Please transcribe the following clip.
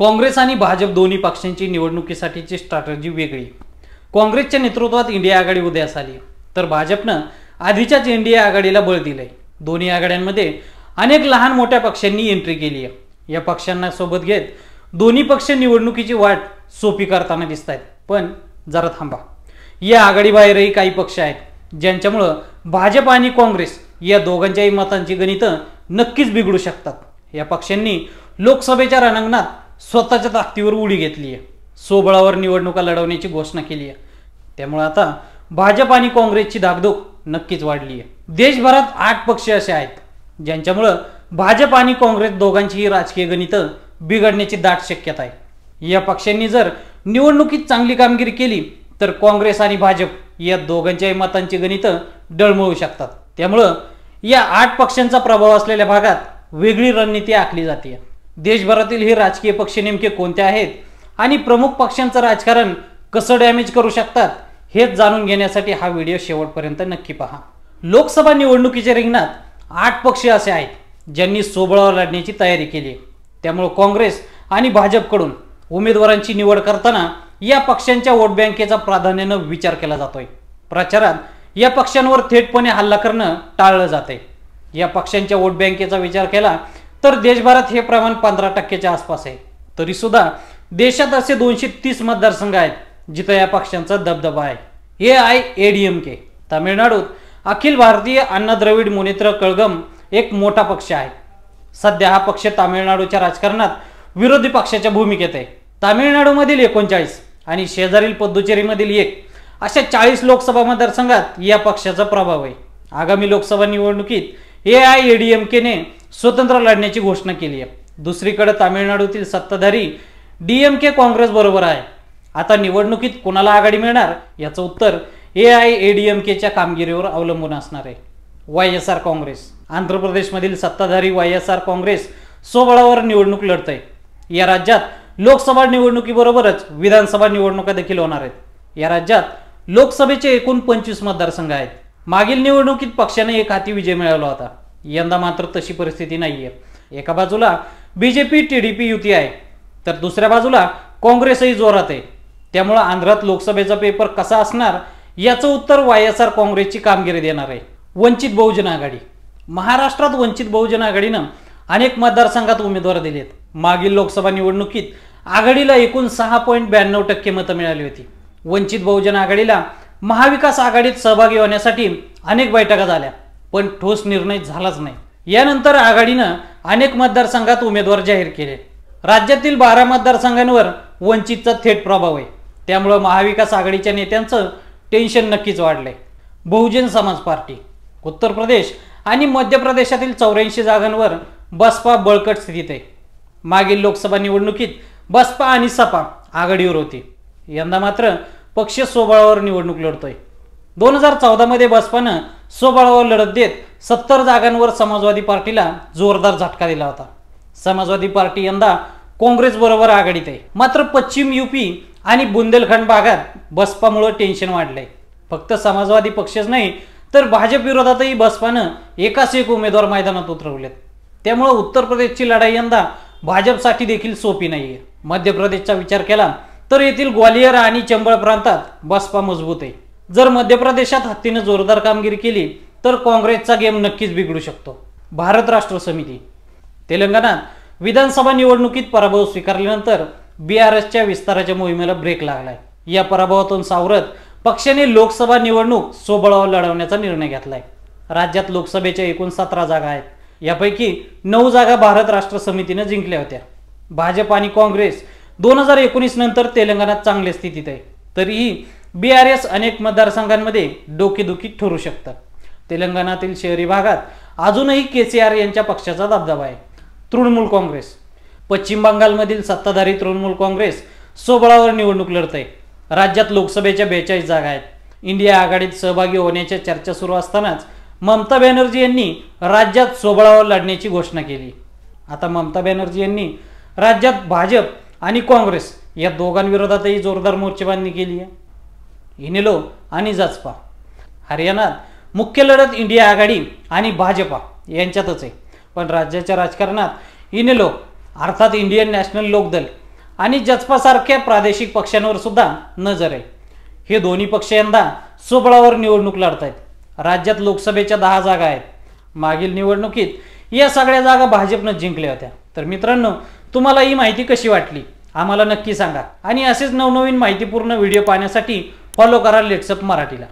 काँग्रेस आणि भाजप दोन्ही पक्षांची निवडणुकीसाठीची स्ट्रॅटेजी वेगळी। काँग्रेसच्या नेतृत्वात इंडिया आघाडी उदयास आली, तर भाजपनं आधीच्याच इंडिया आघाडीला बळ दिले। दोन्ही आघाड्यांमध्ये अनेक लहान मोठ्या पक्षांनी एंट्री केली आहे। या पक्षांना सोबत घेत दोन्ही पक्ष निवडणुकीची वाट सोपी करताना दिसत आहेत। पण जरा थांबा, या आघाडीबाहेरही काही पक्ष आहेत ज्यांच्यामुळे भाजप आणि काँग्रेस या दोघांच्याही मतांची गणितं नक्कीच बिघडू शकतात। या पक्षांनी लोकसभेच्या रणांगणात स्वतःच्या ताकदीवर उडी घेतली आहे, सोबळावर निवडणुका लढवण्याची घोषणा केली आहे। त्यामुळे आता भाजप आणि काँग्रेसची धाकधूक नक्कीच वाढली आहे। देशभरात 8 पक्ष असे आहेत ज्यांच्यामुळे भाजप आणि काँग्रेस दोघांचीही राजकीय गणितं बिघडण्याची दाट शक्यता आहे। या पक्षांनी जर निवडणुकीत चांगली कामगिरी केली तर काँग्रेस आणि भाजप या दोघांच्याही मतांची गणितं डळमळू शकतात। त्यामुळे या 8 पक्षांचा प्रभाव असलेल्या भागात वेगळी रणनीती आखली जाते। देशभरातील हे राजकीय पक्ष नेमके कोणते आहेत आणि प्रमुख पक्षांचं राजकारण कसं डॅमेज करू शकतात हेच जाणून घेण्यासाठी हा व्हिडिओ शेवटपर्यंत नक्की पहा। लोकसभा निवडणुकीच्या रिंगणात 8 पक्ष असे आहेत ज्यांनी सोबळावर लढण्याची तयारी केली आहे। त्यामुळे काँग्रेस आणि भाजपकडून उमेदवारांची निवड करताना या पक्षांच्या वोट बँकेचा प्राधान्याने विचार केला जातोय। प्रचारात या पक्षांवर थेटपणे हल्ला करणं टाळलं जाते। या पक्षांच्या वोट बँकेचा विचार केला तर देशभरात हे प्रमाण 15% आसपास आहे। तरी सुद्धा देशात असे 230 मतदारसंघ आहेत जिथे या पक्षांचा दबदबा आहे। AIADMK तामिळनाडूत अखिल भारतीय अण्णा द्रविड मुनेत्र कळघम एक मोठा पक्ष आहे। सध्या हा पक्ष तामिळनाडूच्या राजकारणात विरोधी पक्षाच्या भूमिकेत आहे। तामिळनाडूमधील 39 आणि शेजारील पुदुचेरीमधील 1 अशा 40 लोकसभा मतदारसंघात या पक्षाचा प्रभाव आहे। आगामी लोकसभा निवडणुकीत AIADMK ने स्वतंत्र लढण्याची घोषणा केली आहे। दुसरीकडे तामिळनाडूतील सत्ताधारी DMK काँग्रेस बरोबर आहे। आता निवडणुकीत कोणाला आघाडी मिळणार याचं उत्तर AIADMKच्या कामगिरीवर अवलंबून असणार आहे। YSR काँग्रेस आंध्र प्रदेशमधील सत्ताधारी YSR काँग्रेस सोबळावर निवडणूक लढते। या राज्यात लोकसभा निवडणुकीबरोबरच विधानसभा निवडणुका देखील होणार आहेत। या राज्यात लोकसभेचे एकूण 25 मतदारसंघ आहेत। मागील निवडणुकीत पक्षाने एक हाती विजय मिळवला होता। यंदा मात्र तशी परिस्थिती नाहीये। एका बाजूला BJP TDP युती आहे तर दुसऱ्या बाजूला काँग्रेसही जोरात आहे। त्यामुळे आंध्रात लोकसभेचा पेपर कसा असणार याचं उत्तर YSR काँग्रेसची कामगिरी देणार आहे। वंचित बहुजन आघाडी महाराष्ट्रात वंचित बहुजन आघाडीनं अनेक मतदारसंघात उमेदवार दिलेत। मागील लोकसभा निवडणुकीत आघाडीला एकूण 6.92% मतं मिळाली होती। वंचित बहुजन आघाडीला महाविकास आघाडीत सहभागी होण्यासाठी अनेक बैठका झाल्या पण ठोस निर्णय झालाच नाही। यानंतर आघाडीनं अनेक मतदारसंघात उमेदवार जाहीर केले। राज्यातील 12 मतदारसंघांवर वंचितचा थेट प्रभाव आहे। त्यामुळे महाविकास आघाडीच्या नेत्यांचं टेन्शन नक्कीच वाढलंय। बहुजन समाज पार्टी उत्तर प्रदेश आणि मध्य प्रदेशातील 84 जागांवर बसपा बळकट स्थितीत आहे। मागील लोकसभा निवडणुकीत बसपा आणि सपा आघाडीवर होती। यंदा मात्र पक्ष सोबळावर निवडणूक लढतोय। 2014 मध्ये बसपानं सोबळावर लढत देत 70 जागांवर समाजवादी पार्टीला जोरदार झटका दिला होता। समाजवादी पार्टी यंदा काँग्रेस बरोबर आघाडीत आहे। मात्र पश्चिम UP आणि बुंदेलखंड भागात बसपामुळे टेन्शन वाढलंय। फक्त समाजवादी पक्षच नाही तर भाजप विरोधातही बसपानं एकाच एक उमेदवार मैदानात उतरवलेत। त्यामुळे उत्तर प्रदेशची लढाई यंदा भाजपसाठी देखील सोपी नाहीये। मध्य प्रदेशचा विचार केला तर येथील ग्वालियर आणि चंबळ प्रांतात बसपा मजबूत आहे। जर मध्य प्रदेशात हत्तीनं जोरदार कामगिरी केली तर काँग्रेसचा गेम नक्कीच बिघडू शकतो। भारत राष्ट्र समिती तेलंगणात विधानसभा निवडणुकीत पराभव स्वीकारल्यानंतर BRSच्या विस्ताराच्या मोहिमेला ब्रेक लागलाय। या पराभवातून सावरत पक्षाने लोकसभा निवडणूक सोबळावर लढवण्याचा निर्णय घेतलाय। राज्यात लोकसभेच्या एकूण 17 जागा आहेत। यापैकी 9 जागा भारत राष्ट्र समितीने जिंकल्या होत्या। भाजप आणि काँग्रेस 2019 नंतर तेलंगणात चांगल्या स्थितीत आहे। तरीही BRS अनेक मतदारसंघांमध्ये डोकेदुखी ठरू शकतं। तेलंगणातील शहरी भागात अजूनही KCR यांच्या पक्षाचा दबदबा आहे। तृणमूल काँग्रेस पश्चिम बंगालमधील सत्ताधारी तृणमूल काँग्रेस सोबळावर निवडणूक लढते। राज्यात लोकसभेच्या 42 जागा आहेत। इंडिया आघाडीत सहभागी होण्याच्या चर्चा सुरू असतानाच ममता बॅनर्जी यांनी राज्यात सोबळावर लढण्याची घोषणा केली। आता ममता बॅनर्जी यांनी राज्यात भाजप आणि काँग्रेस या दोघांविरोधातही जोरदार मोर्चेबांधणी केली आहे। इनेलो आणि जसपा हरियाणात मुख्य लढत इंडिया आघाडी आणि भाजपा यांच्यातच आहे। पण राज्याच्या राजकारणात इनेलो अर्थात इंडियन नॅशनल लोकदल आणि जसपासारख्या प्रादेशिक पक्षांवर सुद्धा नजर आहे। हे दोन्ही पक्ष यंदा स्वबळावर निवडणूक लढत आहेत। राज्यात लोकसभेच्या 10 जागा आहेत। मागील निवडणुकीत या सगळ्या जागा भाजपनं जिंकल्या होत्या। तर मित्रांनो, तुम्हाला ही माहिती कशी वाटली आम्हाला नक्की सांगा आणि असेच नवनवीन माहितीपूर्ण व्हिडिओ पाहण्यासाठी फॉलो करा लेट्सअप मराठीला।